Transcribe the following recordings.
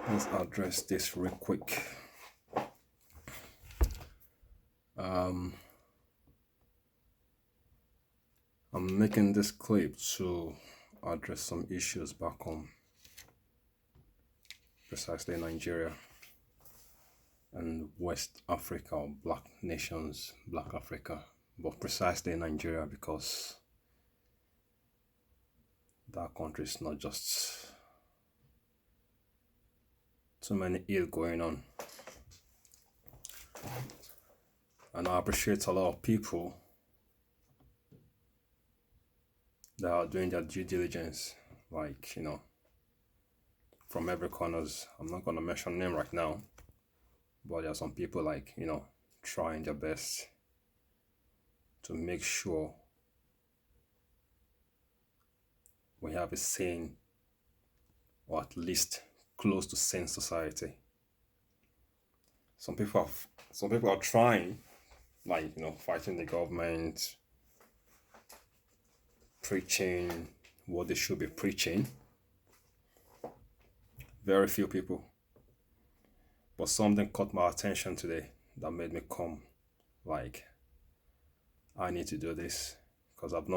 Let's address this real quick. I'm making this clip to address some issues back home, precisely Nigeria and West Africa, or Black nations, Black Africa, but precisely Nigeria, because that country is not just too many ill going on. And I appreciate a lot of people that are doing their due diligence, like, from every corners. I'm not gonna mention name right now, but there are some people like, trying their best to make sure we have a sane, or at least close to sane society. Some people are trying, like, fighting the government, preaching what they should be preaching. Very few people. But something caught my attention today that made me come, like, I need to do this, because I've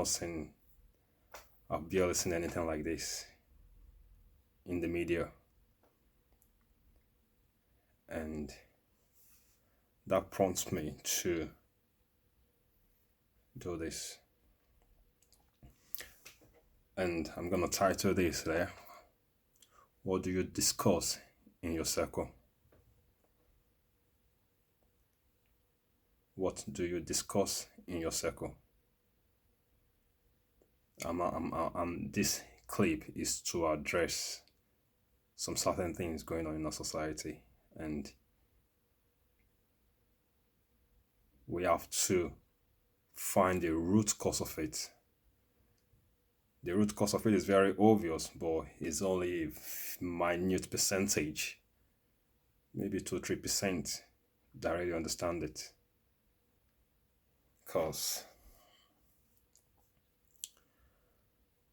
barely seen anything like this in the media. And that prompts me to do this. And I'm gonna title this there, what do you discuss in your circle? What do you discuss in your circle? This clip is to address some certain things going on in our society, and we have to find the root cause of it. The root cause of it is very obvious, but it's only a minute percentage, maybe 2-3% that really understand it. Because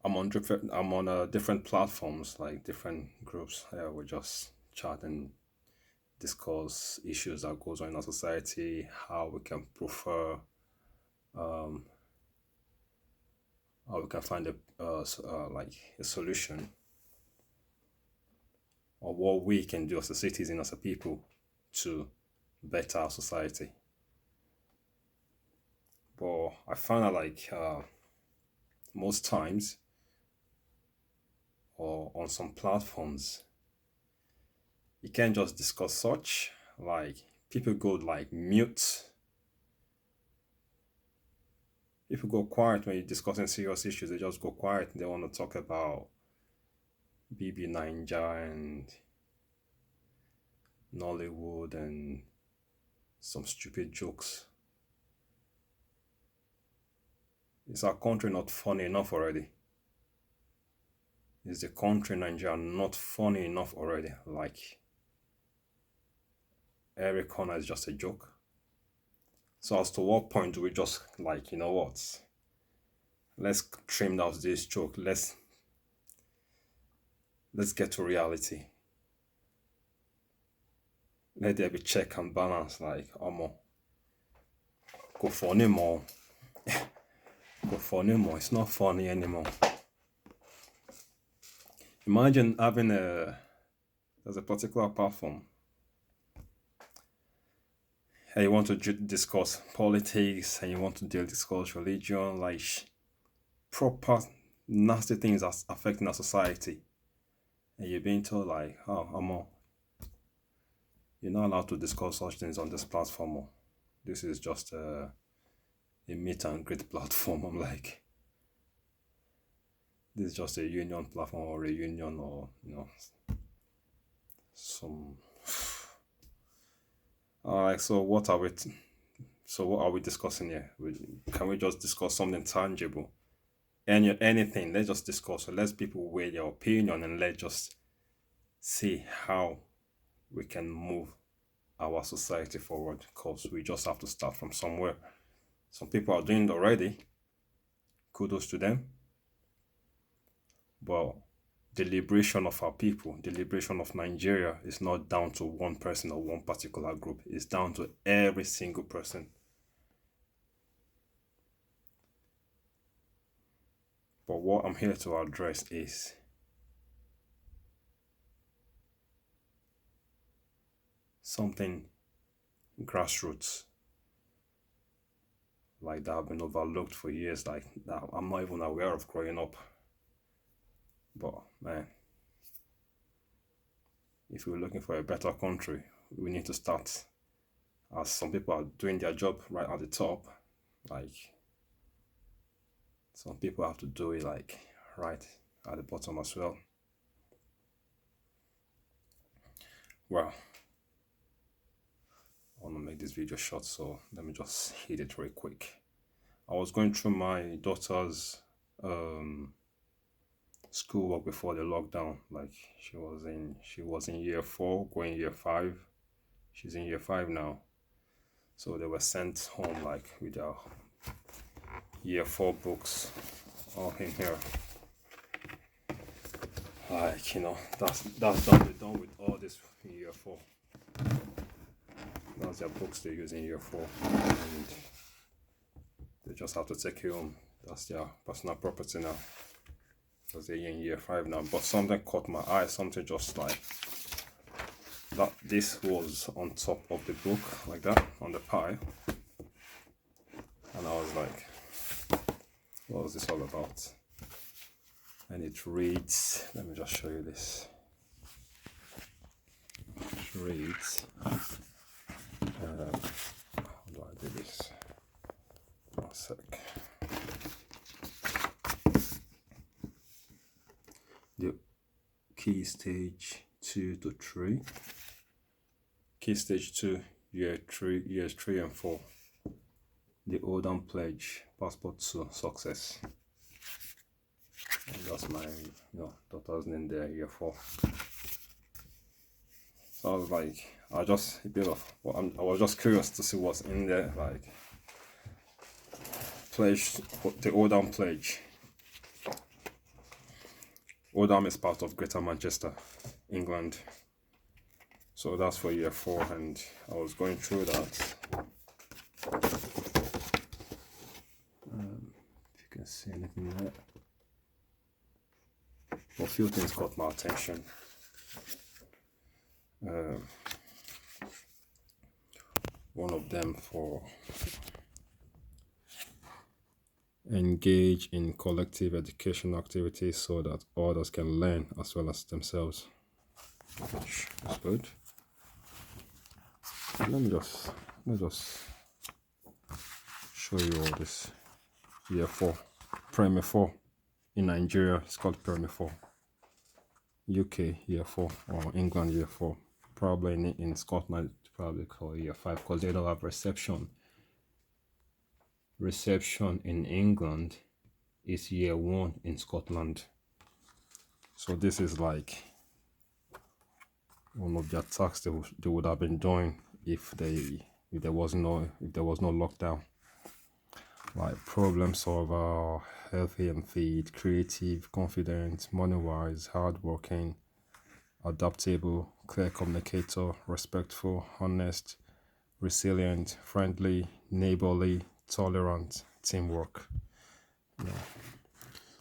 I'm on different platforms, like different groups. We just chat and discuss issues that goes on in our society, how we can prefer, how we can find a solution, or what we can do as a citizen, as a people, to better our society. But I find that, like, most times, or on some platforms, you can't just discuss such, like, people go like mute. People go quiet when you're discussing serious issues. They just go quiet. They want to talk about BB Ninja and Nollywood and some stupid jokes. Is our country not funny enough already? Is the country Nigeria not funny enough already? Like, every corner is just a joke. So as to what point do we just, like, you know what? Let's trim out this joke. Let's get to reality. Let there be check and balance. Like, go funny more. Go funny more. It's not funny anymore. Imagine having there's a particular platform, and you want to discuss politics, and you want to discuss religion, like proper nasty things that's affecting our society, and you're being told, like, oh, you're not allowed to discuss such things on this platform. This is just a meet and greet platform. I'm like, this is just a union platform or a union or some. Alright, so what are we? So what are we discussing here? Can we just discuss something tangible? Anything? Let's just discuss. So let people weigh their opinion and let's just see how we can move our society forward. Because we just have to start from somewhere. Some people are doing it already. Kudos to them. But the liberation of our people, the liberation of Nigeria is not down to one person or one particular group. It's down to every single person. But what I'm here to address is something grassroots, like that have been overlooked for years, like that I'm not even aware of growing up. But man, if we're looking for a better country, we need to start, as some people are doing their job right at the top, like some people have to do it like right at the bottom as well. Well, I want to make this video short, so let me just hit it real quick. I was going through my daughter's schoolwork before the lockdown. Like she was in year 4 going year 5. She's in year 5 now, so they were sent home like with their year 4 books all in here. Like that's done with all this in year 4. That's their books they use in year 4, and they just have to take it home. That's their personal property now, because they're in year 5 now. But something caught my eye, something just like that. This was on top of the book, like that, on the pile. And I was like, what was this all about? And it reads, let me just show you this. It reads, how do I do this? One sec. The key stage 2 to 3. Key stage 2, years 3 and 4. The Oldham Pledge, passport to success. And that's my daughter's name there, year 4. So I was like, I was just curious to see what's in there, like pledge, the Oldham Pledge. Oldham is part of Greater Manchester, England. So that's for year 4, and I was going through that. If you can see anything there. A few things caught my attention. One of them for engage in collective education activities so that others can learn as well as themselves, which is good. Let me just show you all this. Year 4, Primary 4 in Nigeria, it's called Primary 4. UK year 4, or England year 4. Probably in Scotland probably called year 5, because they don't have reception. Reception in England is year 1 in Scotland. So this is like one of the attacks they would have been doing if there was no lockdown. Like problem solver, healthy and fit, creative, confident, money wise, hardworking, adaptable, clear communicator, respectful, honest, resilient, friendly, neighborly, tolerant, teamwork.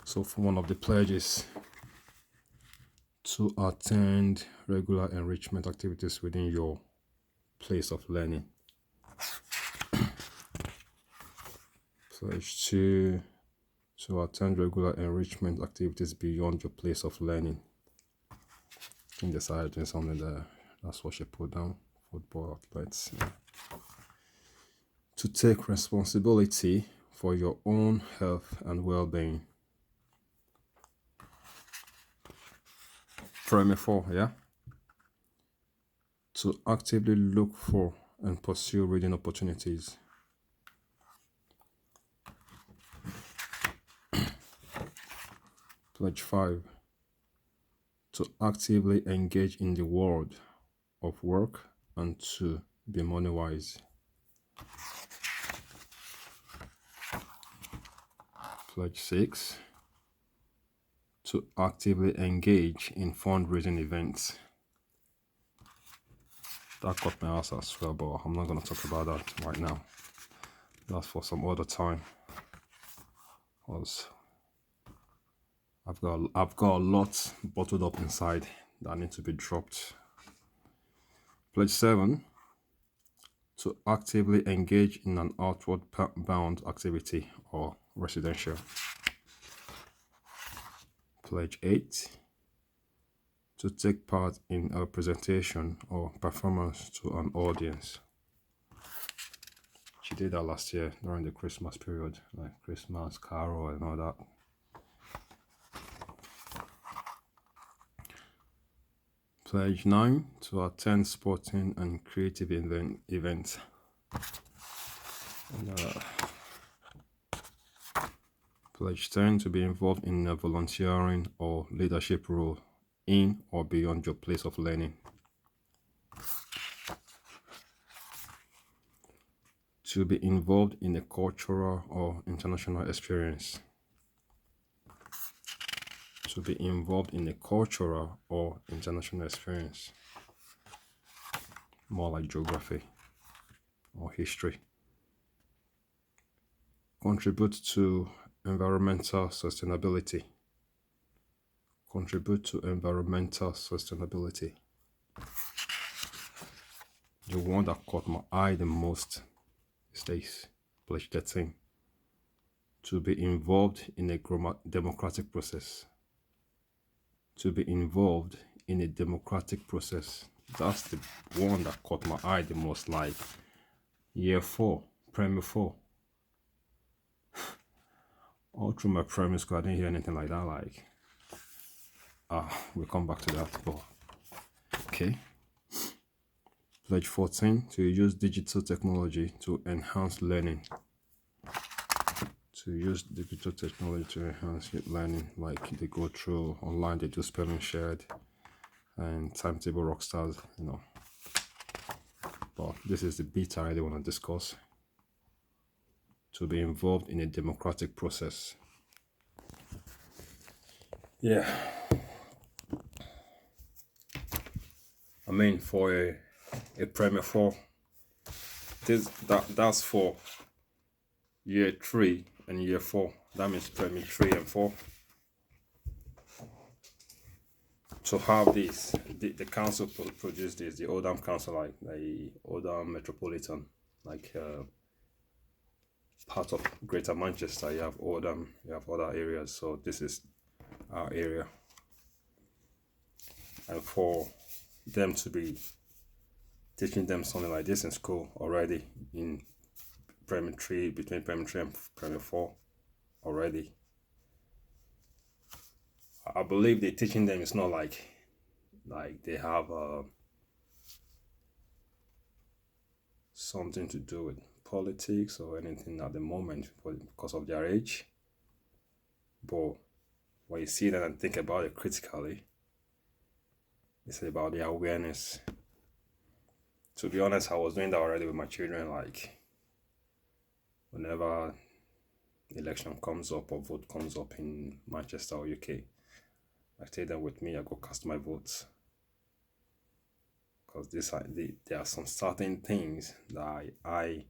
So for one of the pledges, to attend regular enrichment activities within your place of learning. Pledge 2, to attend regular enrichment activities beyond your place of learning. I think they started doing something there. That's what she put down. Football athletes. Yeah. to take responsibility for your own health and well-being. Premier 4, yeah? To actively look for and pursue reading opportunities. Pledge 5. To actively engage in the world of work and to be money wise. Pledge 6. To actively engage in fundraising events. That caught my ass as well, but I'm not going to talk about that right now. That's for some other time. Because I've got a lot bottled up inside that need to be dropped. Pledge 7. To actively engage in an outward bound activity or residential. Pledge 8. To take part in a presentation or performance to an audience. She did that last year during the Christmas period, like Christmas carol and all that. Pledge 9. To attend sporting and creative events. And, Pledge 10. To be involved in a volunteering or leadership role in or beyond your place of learning. To be involved in a cultural or international experience. To be involved in a cultural or international experience. More like geography or history. Contribute to environmental sustainability. Contribute to environmental sustainability. The one that caught my eye the most is this, pledge 13. To be involved in a democratic process. To be involved in a democratic process. That's the one that caught my eye the most, like year 4, Premier 4. All through my primary school, I didn't hear anything like that. Like, we'll come back to that, but okay. Pledge 14. To use digital technology to enhance learning. To use digital technology to enhance learning, like they go through online, they do spelling shared and timetable rockstars, you know. But this is the bit I really want to discuss. To be involved in a democratic process. Yeah. I mean, for a Premier 4, that's for year 3 and year 4. That means Premier 3 and 4. To have this, the council produced this, the Oldham Council, like the Oldham Metropolitan, like part of Greater Manchester. You have Oldham, you have other areas. So this is our area. And for them to be teaching them something like this in school already in Premier 3, between Premier 3 and Premier 4 already. I believe the teaching them is not like they have something to do with politics or anything at the moment because of their age. But when you see that and think about it critically, it's about the awareness. To be honest, I was doing that already with my children. Like, whenever election comes up or vote comes up in Manchester or UK, I take them with me. I go cast my votes, because there are some certain things that I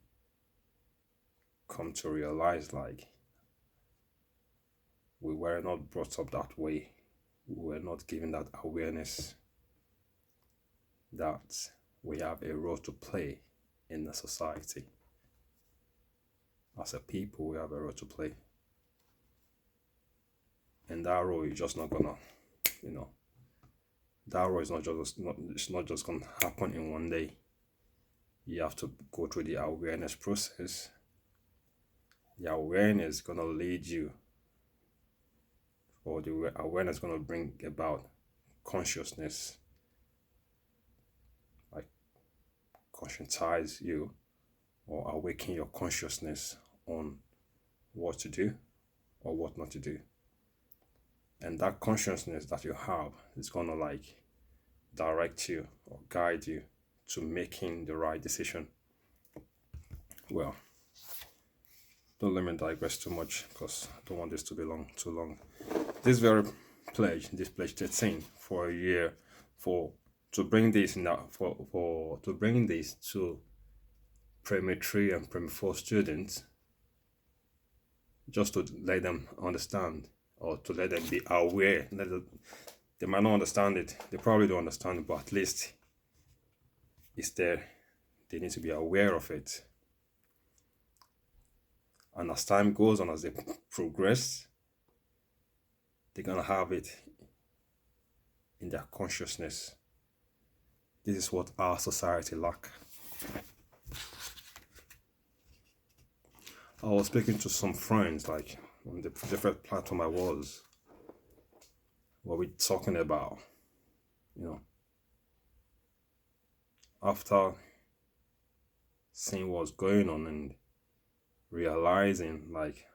come to realize, like, we were not brought up that way. We were not given that awareness that we have a role to play in the society. As a people, we have a role to play. And that role is just not gonna, that role is it's not just gonna happen in one day. You have to go through the awareness process. The awareness is going to lead you, or the awareness is going to bring about consciousness, like conscientize you or awaken your consciousness on what to do or what not to do. And that consciousness that you have is going to like direct you or guide you to making the right decision. Well, don't let me digress too much because I don't want this to be too long. This pledge 13 for a year, to bring this to bring this to primary 3 and primary 4 students, just to let them understand or to let them be aware. They might not understand it, they probably don't understand it, but at least it's there. They need to be aware of it. And as time goes on, as they progress, they're going to have it in their consciousness. This is what our society lacks. I was speaking to some friends, like on the different platform I was, what we're talking about, after seeing what's going on and realizing like,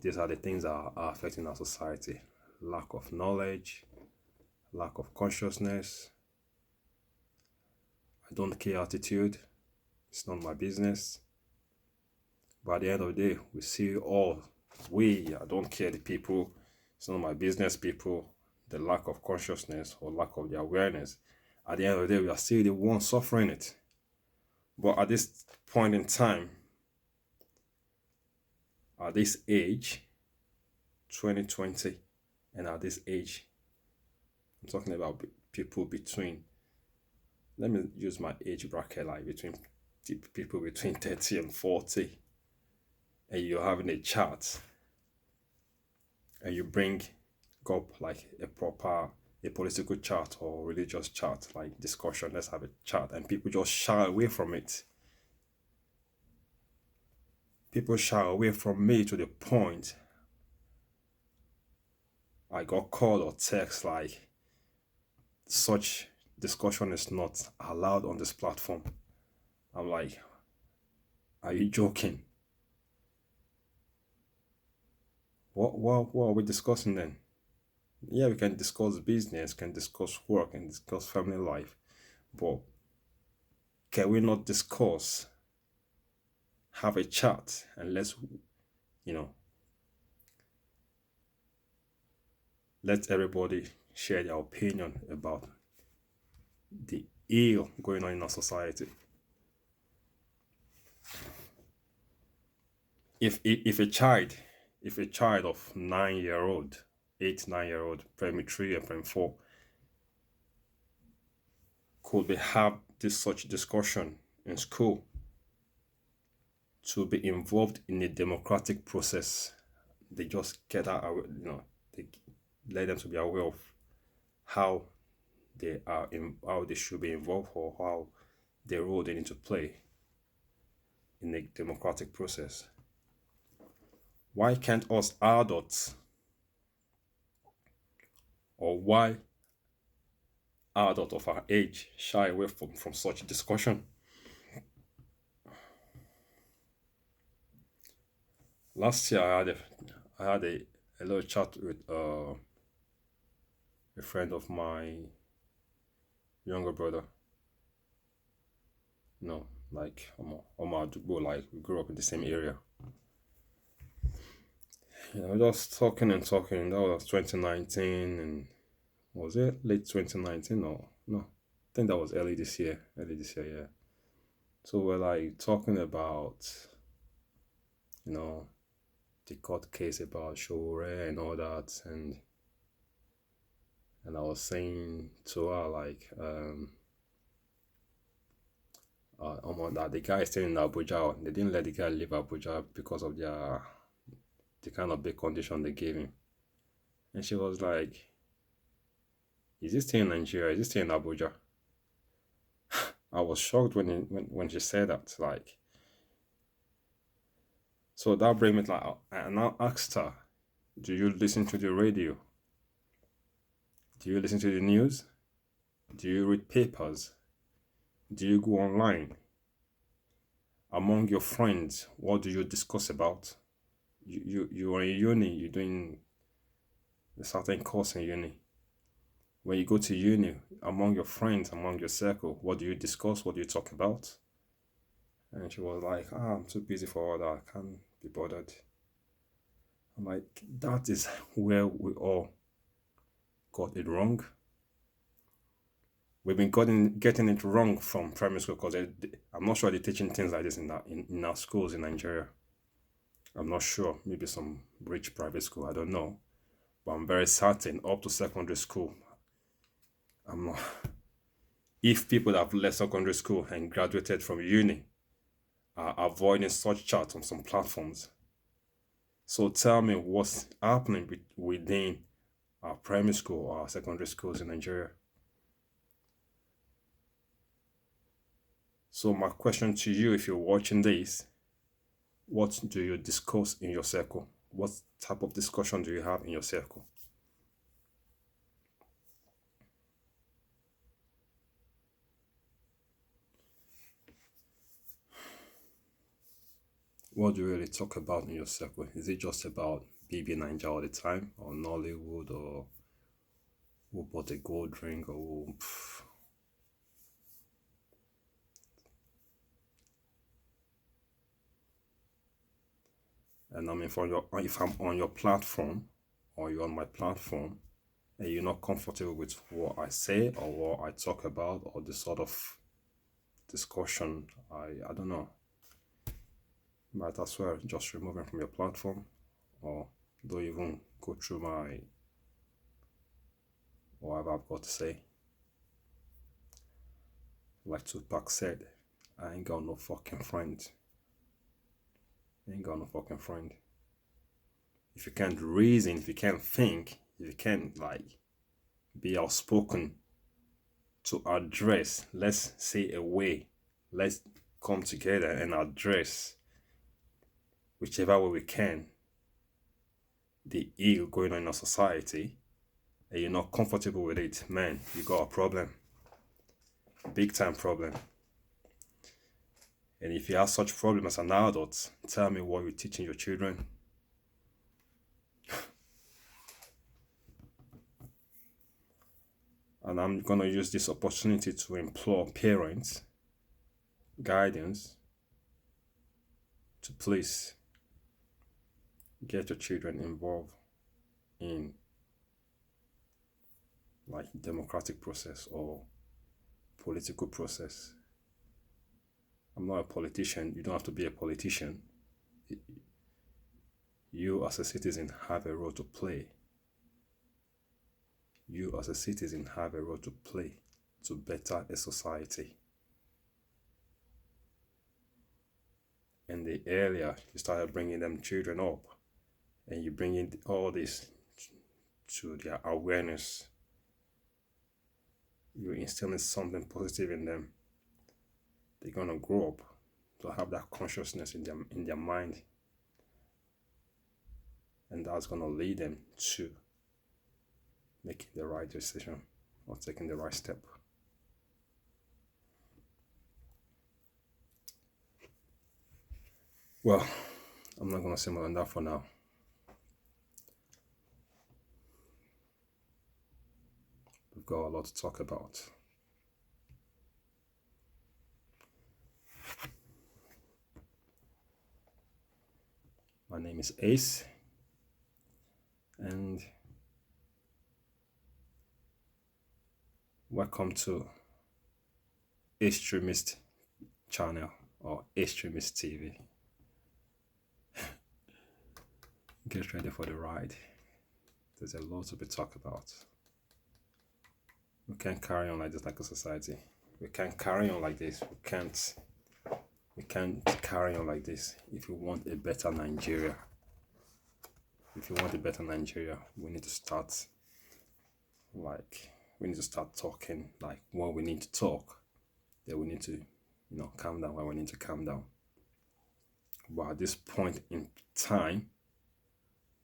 these are the things that are affecting our society. Lack of knowledge, lack of consciousness, I don't care attitude, it's not my business. But at the end of the day, we see I don't care the people, it's not my business people, the lack of consciousness or lack of the awareness. At the end of the day, we are still the ones suffering it. But at this point in time, at this age, 2020, and at this age, I'm talking about people between, let me use my age bracket, like between people between 30 and 40, and you're having a chat, and you bring up like a political chat or religious chat, like discussion, let's have a chat, and people just shy away from it. People shy away from me to the point I got called or text like, such discussion is not allowed on this platform. I'm like, are you joking? What are we discussing then? Yeah, we can discuss business, can discuss work, and discuss family life, but can we not discuss, have a chat, and let's, let everybody share their opinion about the ill going on in our society. If a child of 9-year-old, 8-9-year-old, primary 3 and primary 4 could have such discussion in school, to be involved in a democratic process, they just get out, they let them to be aware of how how they should be involved, or how their role they need to play in a democratic process. Why can't us adults, or why adults of our age shy away from such discussion? Last year I had a little chat with a friend of my younger brother. Like Omar Dugbo, like we grew up in the same area. Just talking. That was 2019, and was it late 2019 or no? I think that was early this year, yeah. So we're like talking about, the court case about Shore and all that, and I was saying to her like, that the guy is staying in Abuja. They didn't let the guy leave Abuja because of the kind of big condition they gave him. And she was like, is he staying in Nigeria? Is he staying in Abuja? I was shocked when she said that. Like, so that brings me to, like, I now asked her, do you listen to the radio? Do you listen to the news? Do you read papers? Do you go online? Among your friends, what do you discuss about? You are in uni, you're doing a certain course in uni. When you go to uni, among your friends, among your circle, what do you discuss? What do you talk about? And she was like, I'm too busy for all that. I can't be bothered. I'm like, that is where we all got it wrong. We've been getting it wrong from primary school because I'm not sure they're teaching things like this in our schools in Nigeria. I'm not sure. Maybe some rich private school. I don't know. But I'm very certain up to secondary school. I'm not. If people that have left secondary school and graduated from uni are avoiding such chat on some platforms, so tell me what's happening within our primary school or our secondary schools in Nigeria. So my question to you, if you're watching this, what do you discuss in your circle? What type of discussion do you have in your circle? What do you really talk about in your circle? Is it just about BB Nigeria all the time, or Nollywood, or who bought a gold ring, or who, and I mean, if I'm on your platform, or you're on my platform, and you're not comfortable with what I say or what I talk about, or the sort of discussion, I don't know, might as well just remove them from your platform, or don't even go through my whatever I've got to say. Like Tupac said, I ain't got no fucking friend. Ain't got no fucking friend. If you can't reason, if you can't think, if you can't like be outspoken to address, let's say a way, let's come together and address whichever way we can the ill going on in our society, and you're not comfortable with it, man, you got a problem. Big time problem. And if you have such problem as an adult, tell me what you're teaching your children. And I'm gonna use this opportunity to implore parents, guardians, to please get your children involved in like democratic process or political process. I'm not a politician. You don't have to be a politician. You as a citizen have a role to play. You as a citizen have a role to play to better a society. And the earlier you started bringing them children up, and you bring in all this to their awareness, you're instilling something positive in them. They're gonna grow up to have that consciousness in their mind, and that's gonna lead them to making the right decision or taking the right step. Well, I'm not gonna say more than that for now. We've got a lot to talk about. My name is Ace, and welcome to Extremist channel or Extremist TV. Get ready for the ride. There's a lot to be talked about. We can't carry on like this like a society. We can't carry on like this. We can't carry on like this if we want a better Nigeria. If you want a better Nigeria, we need to start talking like what we need to talk. then we need to, calm down when we need to calm down. But at this point in time,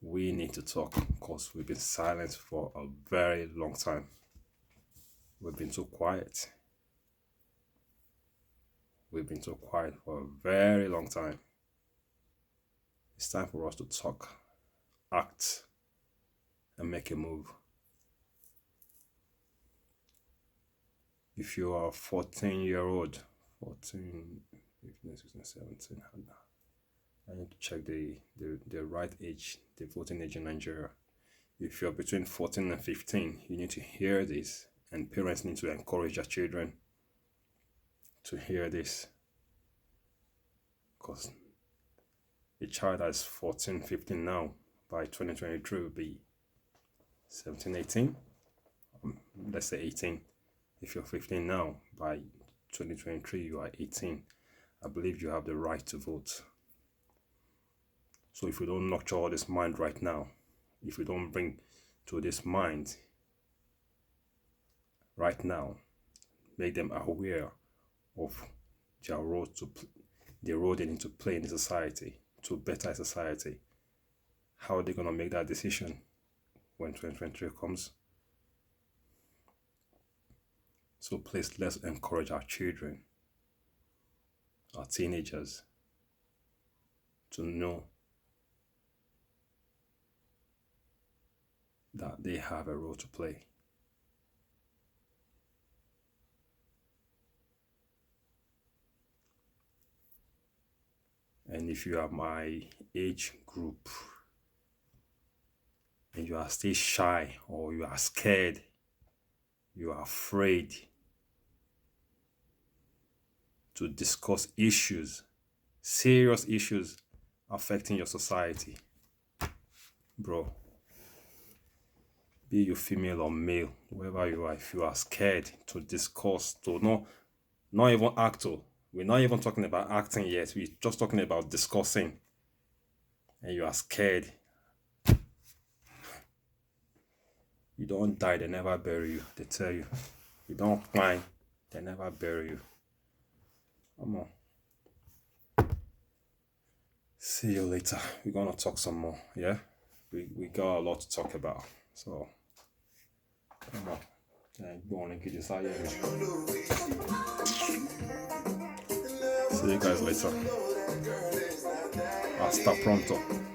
we need to talk because we've been silent for a very long time. We've been too quiet. We've been too quiet for a very long time. It's time for us to talk, act, and make a move. If you are a 14-year-old, 14, 15, 16, 17, I need to check the right age, the voting age in Nigeria. If you're between 14 and 15, you need to hear this, and parents need to encourage their children to hear this. Because a child that is 14, 15 now, by 2023 will be 17, 18. Let's say 18. If you're 15 now, by 2023 you are 18. I believe you have the right to vote. So if you don't nurture all this mind right now, if you don't bring to this mind right now, make them aware of their role the role they need to play in the society to better society, how are they going to make that decision when 2023 comes? So please, let's encourage our children, our teenagers, to know that they have a role to play. And if you are my age group and you are still shy, or you are scared, you are afraid to discuss issues, serious issues affecting your society, bro, be you female or male, whoever you are, if you are scared to discuss, to not even act, we're not even talking about acting yet, we're just talking about discussing, and you are scared, you don't die, they never bury you. They tell you, you don't whine, they never bury you. Come on. See you later. We're gonna talk some more, yeah? We got a lot to talk about. So come on. Go on and get this out here. See you guys later. Hasta pronto.